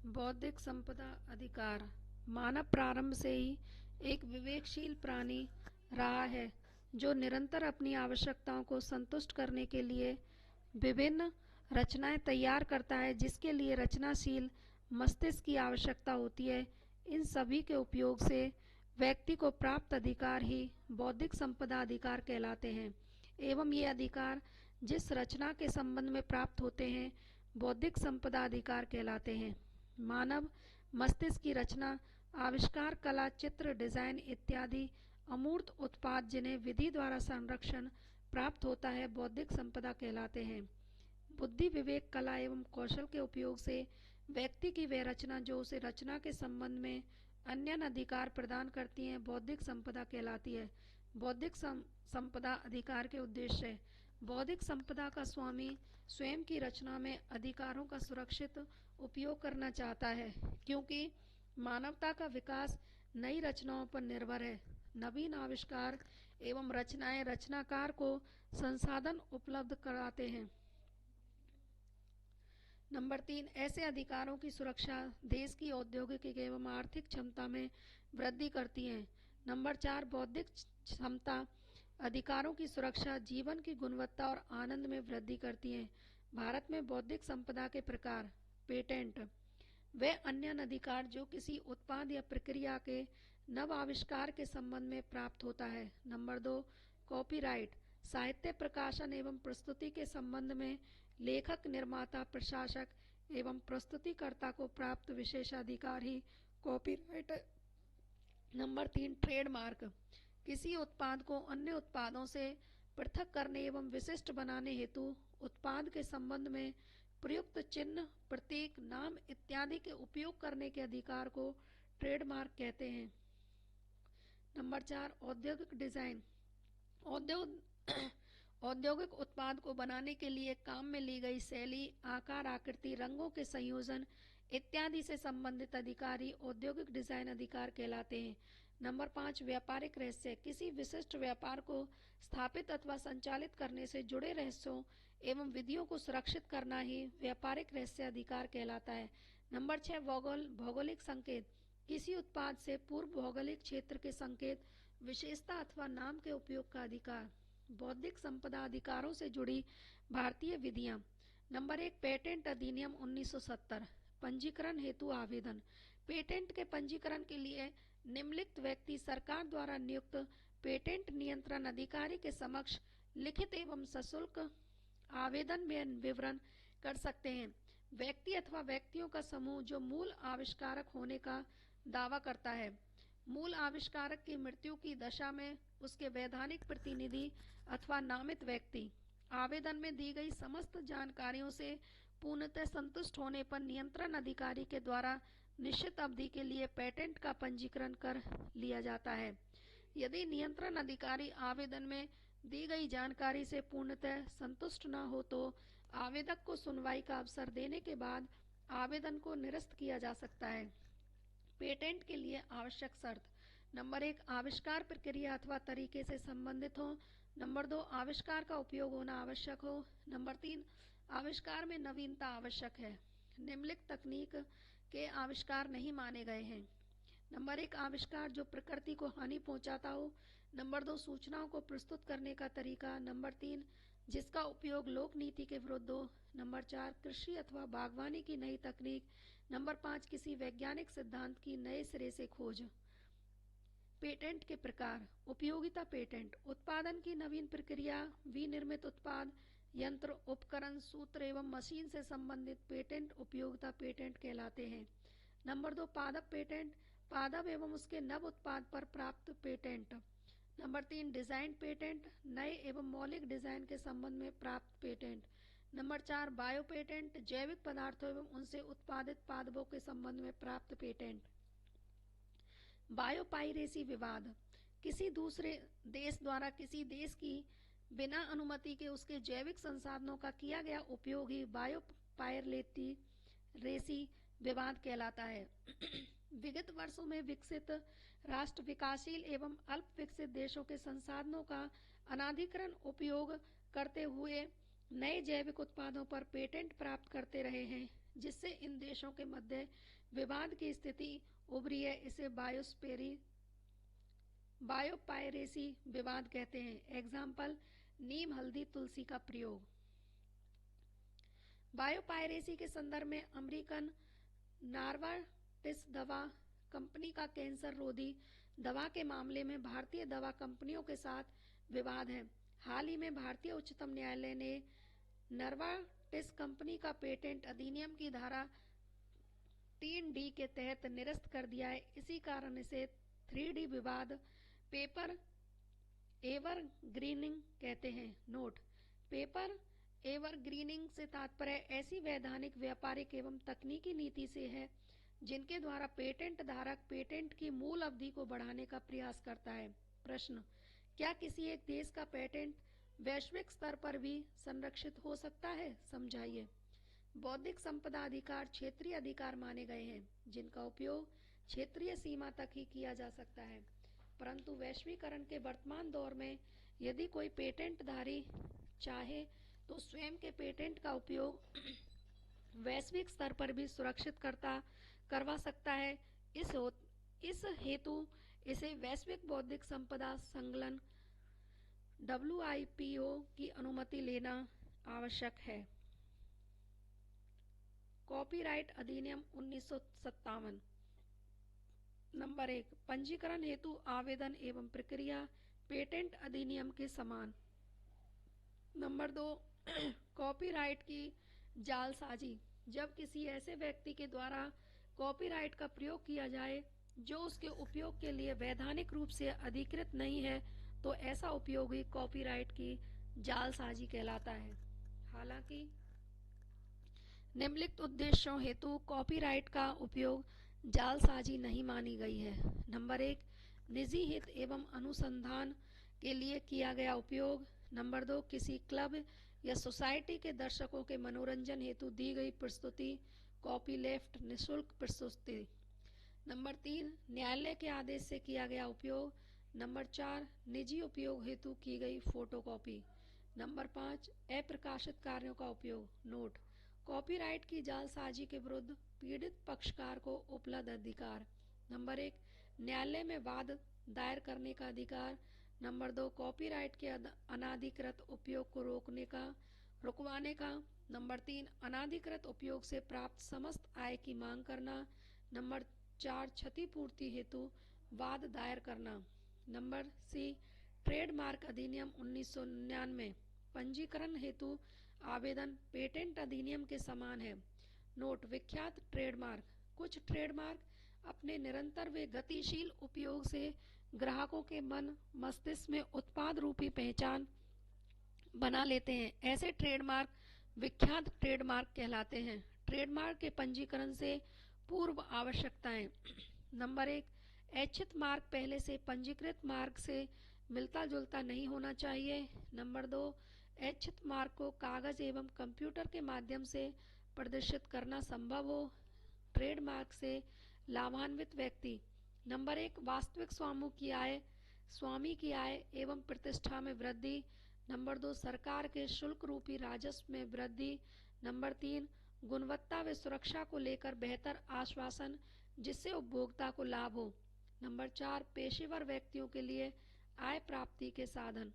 बौद्धिक संपदा अधिकार मानव प्रारंभ से ही एक विवेकशील प्राणी रहा है जो निरंतर अपनी आवश्यकताओं को संतुष्ट करने के लिए विभिन्न रचनाएं तैयार करता है जिसके लिए रचनाशील मस्तिष्क की आवश्यकता होती है। इन सभी के उपयोग से व्यक्ति को प्राप्त अधिकार ही बौद्धिक संपदा अधिकार कहलाते हैं एवं ये अधिकार जिस रचना के संबंध में प्राप्त होते हैं बौद्धिक संपदा अधिकार कहलाते हैं। मानव मस्तिष्क की रचना, आविष्कार, कला, चित्र, डिजाइन इत्यादि अमूर्त उत्पाद जिन्हें विधि द्वारा संरक्षण प्राप्त होता है बौद्धिक संपदा कहलाते हैं। बुद्धि, विवेक, कला एवं कौशल के उपयोग से व्यक्ति की वह रचना जो उसे रचना के संबंध में अन्य अधिकार प्रदान करती है बौद्धिक संपदा कहलाती है। बौद्धिक संपदा अधिकार के उद्देश्य: बौद्धिक संपदा का स्वामी स्वयं की रचना में अधिकारों का सुरक्षित उपयोग करना चाहता है क्योंकि मानवता का विकास नई रचनाओं पर निर्भर है। नवीन आविष्कार एवं रचनाएं रचनाकार को संसाधन उपलब्ध कराते हैं। नंबर 3, ऐसे अधिकारों की सुरक्षा देश की औद्योगिक एवं आर्थिक क्षमता में वृद्धि करती है। नंबर 4, बौद्धिक क्षमता अधिकारों की सुरक्षा जीवन की गुणवत्ता और आनंद में वृद्धि करती है। भारत में बौद्धिक संपदा के प्रकार: पेटेंट, वे अन्य अधिकार जो किसी उत्पाद या प्रक्रिया के नव आविष्कार के संबंध में प्राप्त होता है। नंबर 2, कॉपीराइट, साहित्य प्रकाशन एवं प्रस्तुति के संबंध में लेखक, निर्माता, प्रशासक एवं प्रस्तुतिकर्ता को प्राप्त विशेषाधिकार ही कॉपीराइट है। नंबर 3, ट्रेडमार्क, किसी उत्पाद को अन्य उत्पादों से पृथक करने एवं विशिष्ट बनाने हेतु उत्पाद के संबंध में प्रयुक्त चिन्ह, प्रतीक, नाम इत्यादि के उपयोग करने के अधिकार को ट्रेडमार्क कहते हैं। नंबर 4, औद्योगिक डिजाइन, औद्योगिक उत्पाद को बनाने के लिए काम में ली गई शैली, आकार, आकृति, रंगों के संयोजन इत्यादि से संबंधित अधिकारी औद्योगिक डिजाइन अधिकार कहलाते हैं। नंबर 5, व्यापारिक रहस्य, किसी विशिष्ट व्यापार को स्थापित अथवा संचालित करने से जुड़े रहस्यों एवं विधियों को सुरक्षित करना ही व्यापारिक रहस्य अधिकार कहलाता है। नंबर 6, भौगोलिक संकेत, किसी उत्पाद से पूर्व भौगोलिक क्षेत्र के संकेत, विशेषता अथवा नाम के उपयोग का अधिकार। बौद्धिक संपदा अधिकारों से जुड़ी भारतीय विधियां। नंबर 1, पेटेंट अधिनियम 1970, पंजीकरण हेतु आवेदन। पेटेंट के पंजीकरण के लिए निम्नलिखित व्यक्ति सरकार द्वारा नियुक्त पेटेंट नियंत्रण अधिकारी के समक्ष लिखित एवं सशुल्क आवेदन में विवरण कर सकते हैं। व्यक्ति अथवा व्यक्तियों का समूह जो मूल आविष्कारक होने का दावा करता है। मूल आविष्कारक की मृत्यु की दशा में उसके वैधानिक प्रतिनिधि अथवा नामित व्यक्ति। आवेदन में दी गई समस्त जानकारियों से पूर्णतः संतुष्ट होने पर नियंत्रण अधिकारी के द्वारा निश्चित अवधि के लिए पेटेंट का पंजीकरण कर लिया जाता है। यदि नियंत्रण अधिकारी आवेदन में दी गई जानकारी से पूर्णतः संतुष्ट न हो तो आवेदक को सुनवाई का अवसर देने के बाद आवेदन को निरस्त किया जा सकता है। पेटेंट के लिए आवश्यक शर्त: नंबर 1, आविष्कार प्रक्रिया अथवा तरीके से संबंधित हो। नंबर 2, आविष्कार का उपयोग होना आवश्यक हो। नंबर 3, आविष्कार में नवीनता आवश्यक है। निम्नलिखित तकनीक के आविष्कार नहीं माने गए हैं। नंबर 1, आविष्कार जो प्रकृति को हानि पहुंचाता हो। नंबर 2, सूचनाओं को प्रस्तुत करने का तरीका। नंबर 3, जिसका उपयोग लोक नीति के विरुद्ध हो। नंबर 4, कृषि अथवा बागवानी की नई तकनीक। नंबर 5, किसी वैज्ञानिक सिद्धांत की नए सिरे से खोज। पेटेंट के प्रकार: उपयोगिता पेटेंट, उत्पादन की नवीन प्रक्रिया, विनिर्मित उत्पाद, यंत्र, उपकरण, सूत्र एवं मशीन से संबंधित पेटेंट उपयोगिता पेटेंट कहलाते हैं। नंबर 2, पादप पेटेंट, पादप एवं उसके नव उत्पाद पर प्राप्त पेटेंट। नंबर 3, डिजाइन पेटेंट, नए एवं मौलिक डिजाइन के संबंध में प्राप्त पेटेंट। नंबर 4, बायो पेटेंट, जैविक पदार्थों एवं उनसे उत्पादित पादपों के संबंध में प्राप्त पेटेंट। बायोपाइरेसी विवाद, किसी दूसरे देश द्वारा किसी देश की बिना अनुमति के उसके जैविक संसाधनों का किया गया उपयोग ही बायोपाइरेसी विवाद कहलाता है। विगत वर्षों में विकसित राष्ट्र विकासशील एवं अल्प विकसित देशों के संसाधनों का अनाधिकृत उपयोग करते हुए नए जैविक उत्पादों पर पेटेंट प्राप्त करते रहे हैं जिससे इन देशों के मध्य विवाद की स्थिति उभरी है, इसे बायोपायरेसी विवाद कहते हैं। एग्जाम्पल, नीम हल्दी तुलसी का प्रयोग। बायोपायरेसी के संदर्भ में अमेरिकन नॉर्वाटिस दवा कंपनी का कैंसर रोधी दवा के मामले में भारतीय दवा कंपनियों के साथ विवाद है। हाल ही में भारतीय उच्चतम न्यायालय ने नॉर्वाटिस कंपनी का पेटेंट अधिनियम की धारा 3D के तहत निरस्त कर दिया है। इसी कारण इसे 3D विवाद पेपर एवरग्रीनिंग कहते हैं। नोट, पेपर एवरग्रीनिंग से तात्पर्य ऐसी वैधानिक, व्यापारिक एवं तकनीकी नीति से है जिनके द्वारा पेटेंट धारक पेटेंट की मूल अवधि को बढ़ाने का प्रयास करता है। प्रश्न, क्या किसी एक देश का पेटेंट वैश्विक स्तर पर भी संरक्षित हो सकता है? समझाइए। बौद्धिक संपदा अधिकार क्षेत्रीय अधिकार माने गए हैं जिनका उपयोग क्षेत्रीय सीमा तक ही किया जा सकता है, परंतु वैश्वीकरण के वर्तमान दौर में यदि कोई पेटेंटधारी चाहे तो स्वयं के पेटेंट का उपयोग वैश्विक स्तर पर भी सुरक्षित करवा सकता है। इस हेतु इसे वैश्विक बौद्धिक संपदा संगठन WIPO की अनुमति लेना आवश्यक है। कॉपीराइट अधिनियम 1957। नंबर 1, पंजीकरण हेतु आवेदन एवं प्रक्रिया पेटेंट अधिनियम के समान। नंबर 2, कॉपीराइट की जालसाजी, जब किसी ऐसे व्यक्ति के द्वारा कॉपीराइट का प्रयोग किया जाए जो उसके उपयोग के लिए वैधानिक रूप से अधिकृत नहीं है, तो ऐसा उपयोग ही कॉपीराइट की जालसाजी कहलाता है। हालांकि निम्नलिखित उद्देश्यों हेतु कॉपीराइट का उपयोग जालसाजी नहीं मानी गई है। नंबर 1, निजी हित एवं अनुसंधान के लिए किया गया उपयोग। नंबर 2, किसी क्लब या सोसाइटी के दर्शकों के मनोरंजन हेतु दी गई प्रस्तुति, कॉपीलेफ्ट निःशुल्क प्रस्तुति। नंबर 3, न्यायालय के आदेश से किया गया उपयोग। नंबर 4, निजी उपयोग हेतु की गई फोटोकॉपी। नंबर 5, अप्रकाशित कार्यों का उपयोग। नोट, कॉपीराइट की जालसाजी के विरुद्ध पीड़ित पक्षकार को उपलब्ध अधिकार। नंबर 1, न्यायालय में वाद दायर करने का अधिकार। नंबर 2, कॉपीराइट के अनाधिकृत उपयोग को रुकवाने का। नंबर 3, अनाधिकृत उपयोग से प्राप्त समस्त आय की मांग करना। नंबर 4, क्षतिपूर्ति हेतु वाद दायर करना। नंबर सी, ट्रेडमार्क अधिनियम 1999 पंजीकरण हेतु आवेदन पेटेंट अधिनियम के समान है। नोट, विख्यात ट्रेडमार्क, कुछ ट्रेडमार्क अपने निरंतर व गतिशील उपयोग से ग्राहकों के मन मस्तिष्क में उत्पाद रूपी पहचान बना लेते हैं। ऐसे ट्रेडमार्क विख्यात ट्रेडमार्क कहलाते हैं। ट्रेडमार्क के पंजीकरण से पूर्व आवश्यकताएं। नंबर 1, ऐच्छिक मार्क पहले से पंजीकृत मार्क से मिलता जुलता नहीं होना चाहिए। नंबर 2, ऐच्छिक मार्क को कागज एवं कंप्यूटर के माध्यम से प्रदर्शित करना संभव हो। ट्रेडमार्क से लाभान्वित व्यक्ति। नंबर 1, वास्तविक स्वामी की आय एवं प्रतिष्ठा में वृद्धि। नंबर 2, सरकार के शुल्क रूपी राजस्व में वृद्धि। नंबर 3, गुणवत्ता व सुरक्षा को लेकर बेहतर आश्वासन जिससे उपभोक्ता को लाभ हो। नंबर 4, पेशेवर व्यक्तियों के लिए आय प्राप्ति के साधन।